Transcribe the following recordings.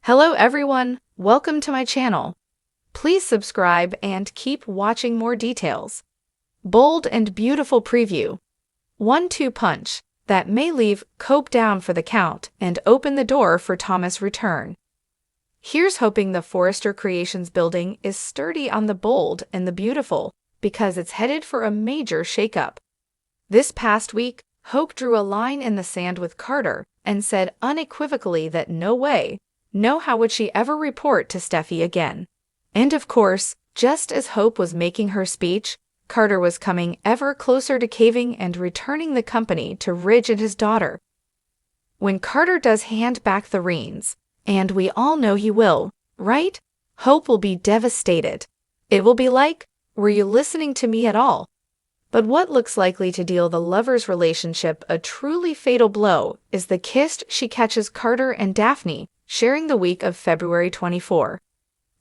Hello everyone, welcome to my channel. Please subscribe and keep watching more details. Bold and beautiful preview. 1-2 punch that may leave Cope down for the count and open the door for Thomas' return. Here's hoping the Forrester Creations building is sturdy on the bold and the beautiful because it's headed for a major shakeup. This past week, Hope drew a line in the sand with Carter and said unequivocally that no way, no how would she ever report to Steffi again. And of course, just as Hope was making her speech, Carter was coming ever closer to caving and returning the company to Ridge and his daughter. When Carter does hand back the reins, and we all know he will, right? Hope will be devastated. It will be like, were you listening to me at all? But what looks likely to deal the lovers' relationship a truly fatal blow is the kiss she catches Carter and Daphne sharing the week of February 24.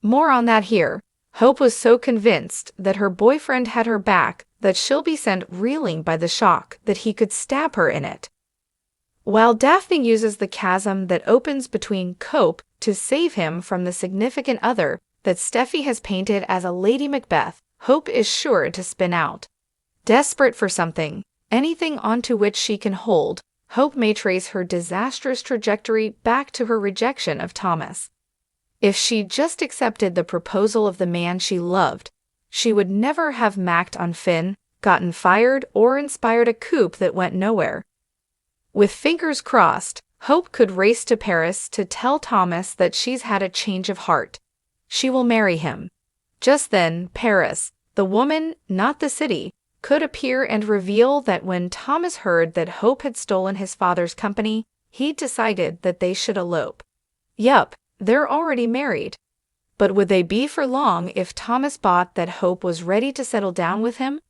More on that here. Hope was so convinced that her boyfriend had her back that she'll be sent reeling by the shock that he could stab her in it. While Daphne uses the chasm that opens between Cope to save him from the significant other that Steffi has painted as a Lady Macbeth, Hope is sure to spin out. Desperate for something, anything onto which she can hold, Hope may trace her disastrous trajectory back to her rejection of Thomas. If she just accepted the proposal of the man she loved, she would never have macked on Finn, gotten fired, or inspired a coup that went nowhere. With fingers crossed, Hope could race to Paris to tell Thomas that she's had a change of heart. She will marry him. Just then, Paris, the woman, not the city, could appear and reveal that when Thomas heard that Hope had stolen his father's company, he'd decided that they should elope. Yup, they're already married. But would they be for long if Thomas bought that Hope was ready to settle down with him?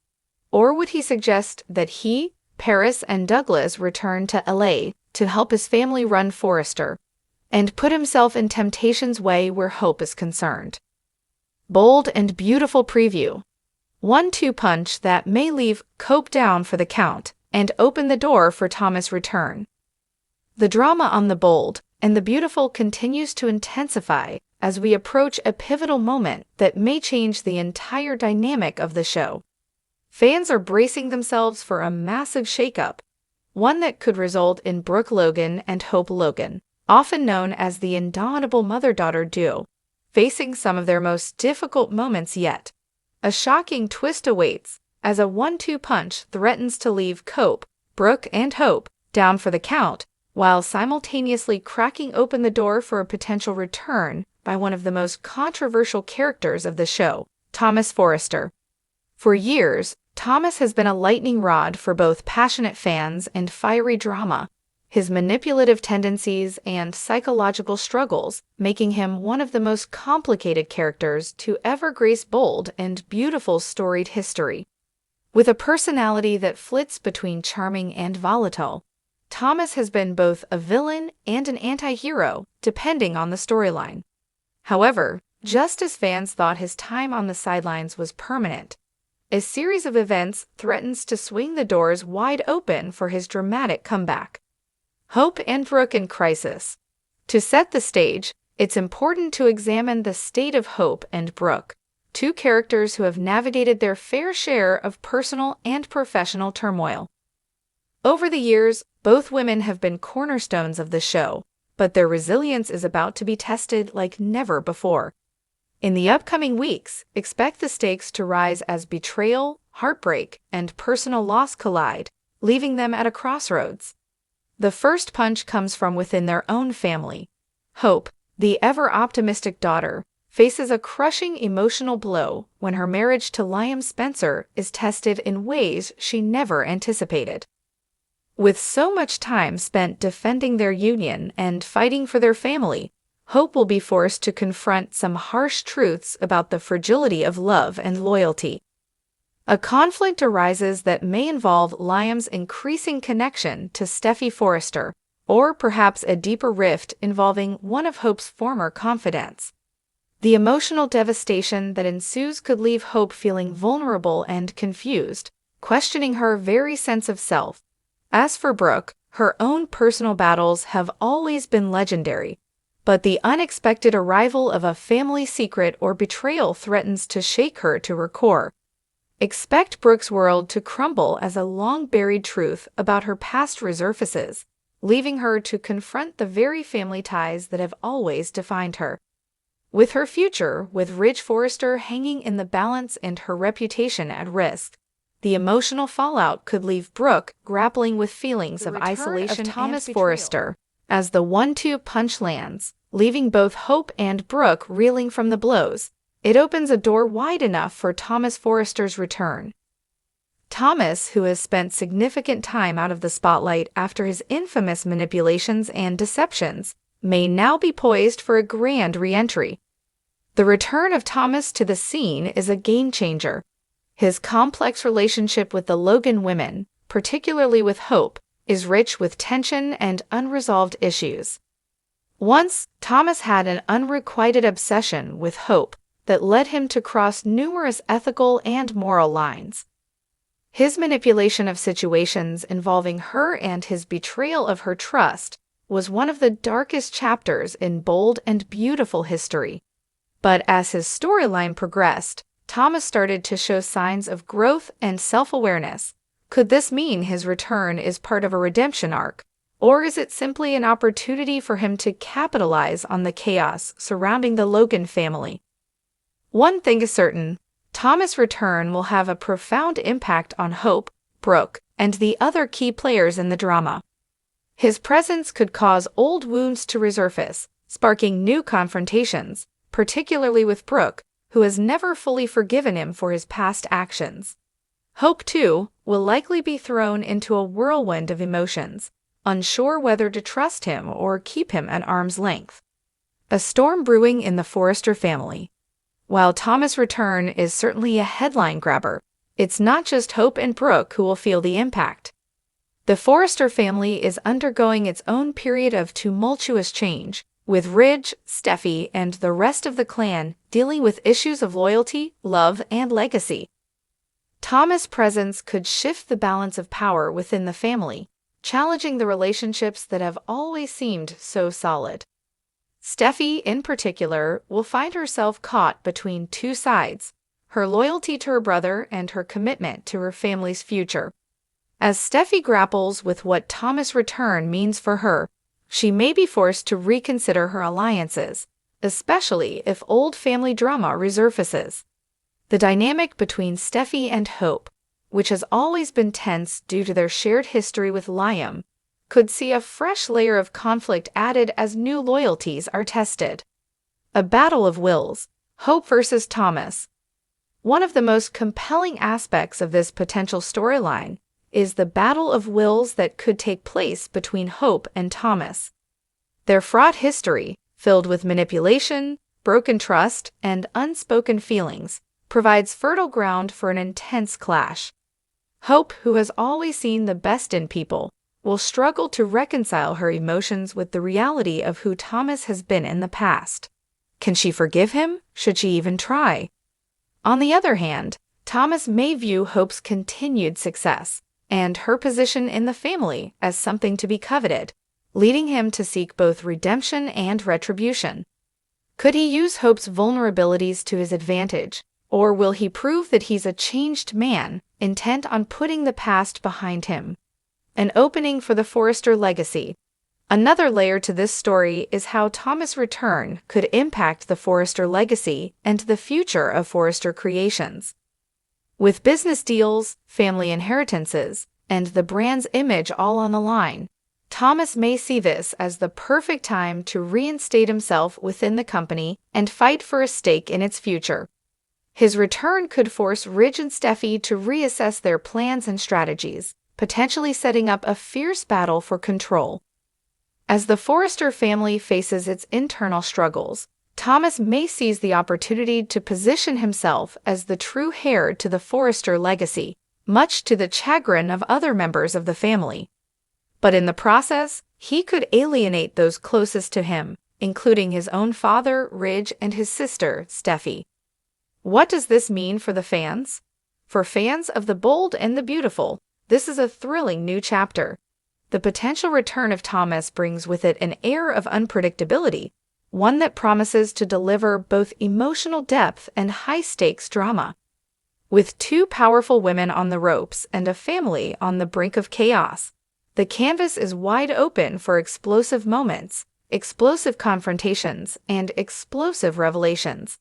Or would he suggest that he, Paris, and Douglas return to LA to help his family run Forrester, and put himself in temptation's way where Hope is concerned? Bold and beautiful preview. 1-2 punch that may leave Cope down for the count and open the door for Thomas' return. The drama on the bold and the beautiful continues to intensify as we approach a pivotal moment that may change the entire dynamic of the show. Fans are bracing themselves for a massive shakeup, one that could result in Brooke Logan and Hope Logan, often known as the indomitable mother-daughter duo, facing some of their most difficult moments yet. A shocking twist awaits as a 1-2 punch threatens to leave Cope, Brooke, and Hope down for the count, while simultaneously cracking open the door for a potential return by one of the most controversial characters of the show, Thomas Forrester. For years, Thomas has been a lightning rod for both passionate fans and fiery drama, his manipulative tendencies and psychological struggles making him one of the most complicated characters to ever grace bold and beautiful storied history. With a personality that flits between charming and volatile, Thomas has been both a villain and an anti-hero, depending on the storyline. However, just as fans thought his time on the sidelines was permanent, a series of events threatens to swing the doors wide open for his dramatic comeback. Hope and Brooke in crisis. To set the stage, it's important to examine the state of Hope and Brooke, two characters who have navigated their fair share of personal and professional turmoil. Over the years, both women have been cornerstones of the show, but their resilience is about to be tested like never before. In the upcoming weeks, expect the stakes to rise as betrayal, heartbreak, and personal loss collide, leaving them at a crossroads. The first punch comes from within their own family. Hope, the ever-optimistic daughter, faces a crushing emotional blow when her marriage to Liam Spencer is tested in ways she never anticipated. With so much time spent defending their union and fighting for their family, Hope will be forced to confront some harsh truths about the fragility of love and loyalty. A conflict arises that may involve Liam's increasing connection to Steffi Forrester, or perhaps a deeper rift involving one of Hope's former confidants. The emotional devastation that ensues could leave Hope feeling vulnerable and confused, questioning her very sense of self. As for Brooke, her own personal battles have always been legendary. but the unexpected arrival of a family secret or betrayal threatens to shake her to her core. Expect Brooke's world to crumble as a long-buried truth about her past resurfaces, leaving her to confront the very family ties that have always defined her. With her future, with Ridge Forrester hanging in the balance and her reputation at risk, the emotional fallout could leave Brooke grappling with feelings of isolation. Thomas Forrester, as the 1-2 punch lands, leaving both Hope and Brooke reeling from the blows. It opens a door wide enough for Thomas Forrester's return. Thomas, who has spent significant time out of the spotlight after his infamous manipulations and deceptions, may now be poised for a grand re-entry. The return of Thomas to the scene is a game-changer. His complex relationship with the Logan women, particularly with Hope, is rich with tension and unresolved issues. Once, Thomas had an unrequited obsession with Hope that led him to cross numerous ethical and moral lines. His manipulation of situations involving her and his betrayal of her trust was one of the darkest chapters in bold and beautiful history. But as his storyline progressed, Thomas started to show signs of growth and self-awareness. Could this mean his return is part of a redemption arc, or is it simply an opportunity for him to capitalize on the chaos surrounding the Logan family? One thing is certain, Thomas' return will have a profound impact on Hope, Brooke, and the other key players in the drama. His presence could cause old wounds to resurface, sparking new confrontations, particularly with Brooke, who has never fully forgiven him for his past actions. Hope, too, will likely be thrown into a whirlwind of emotions, unsure whether to trust him or keep him at arm's length. A storm brewing in the Forrester family. While Thomas' return is certainly a headline grabber, it's not just Hope and Brooke who will feel the impact. The Forrester family is undergoing its own period of tumultuous change, with Ridge, Steffi, and the rest of the clan dealing with issues of loyalty, love, and legacy. Thomas' presence could shift the balance of power within the family, challenging the relationships that have always seemed so solid. Steffi, in particular, will find herself caught between two sides, her loyalty to her brother and her commitment to her family's future. As Steffi grapples with what Thomas' return means for her, she may be forced to reconsider her alliances, especially if old family drama resurfaces. The dynamic between Steffi and Hope, which has always been tense due to their shared history with Liam, could see a fresh layer of conflict added as new loyalties are tested. A battle of wills, Hope versus Thomas. One of the most compelling aspects of this potential storyline is the battle of wills that could take place between Hope and Thomas. Their fraught history, filled with manipulation, broken trust, and unspoken feelings, provides fertile ground for an intense clash. Hope, who has always seen the best in people, will struggle to reconcile her emotions with the reality of who Thomas has been in the past. Can she forgive him? Should she even try? On the other hand, Thomas may view Hope's continued success and her position in the family as something to be coveted, leading him to seek both redemption and retribution. Could he use Hope's vulnerabilities to his advantage, or will he prove that he's a changed man, intent on putting the past behind him? An opening for the Forrester legacy. Another layer to this story is how Thomas' return could impact the Forrester legacy and the future of Forrester Creations. With business deals, family inheritances, and the brand's image all on the line, Thomas may see this as the perfect time to reinstate himself within the company and fight for a stake in its future. His return could force Ridge and Steffi to reassess their plans and strategies, potentially setting up a fierce battle for control. As the Forrester family faces its internal struggles, Thomas may seize the opportunity to position himself as the true heir to the Forrester legacy, much to the chagrin of other members of the family. But in the process, he could alienate those closest to him, including his own father, Ridge, and his sister, Steffi. What does this mean for the fans? For fans of the bold and the beautiful, this is a thrilling new chapter. The potential return of Thomas brings with it an air of unpredictability, one that promises to deliver both emotional depth and high-stakes drama. With two powerful women on the ropes and a family on the brink of chaos, the canvas is wide open for explosive moments, explosive confrontations, and explosive revelations.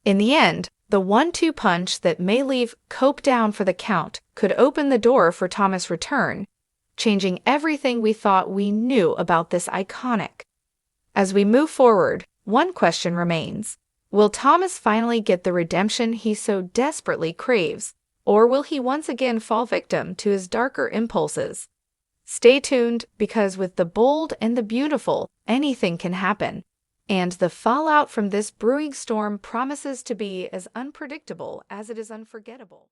In the end, the 1-2 punch that may leave Cope down for the count could open the door for Thomas' return, changing everything we thought we knew about this iconic. As we move forward, one question remains. Will Thomas finally get the redemption he so desperately craves, or will he once again fall victim to his darker impulses? Stay tuned, because with the bold and the beautiful, anything can happen, and the fallout from this brewing storm promises to be as unpredictable as it is unforgettable.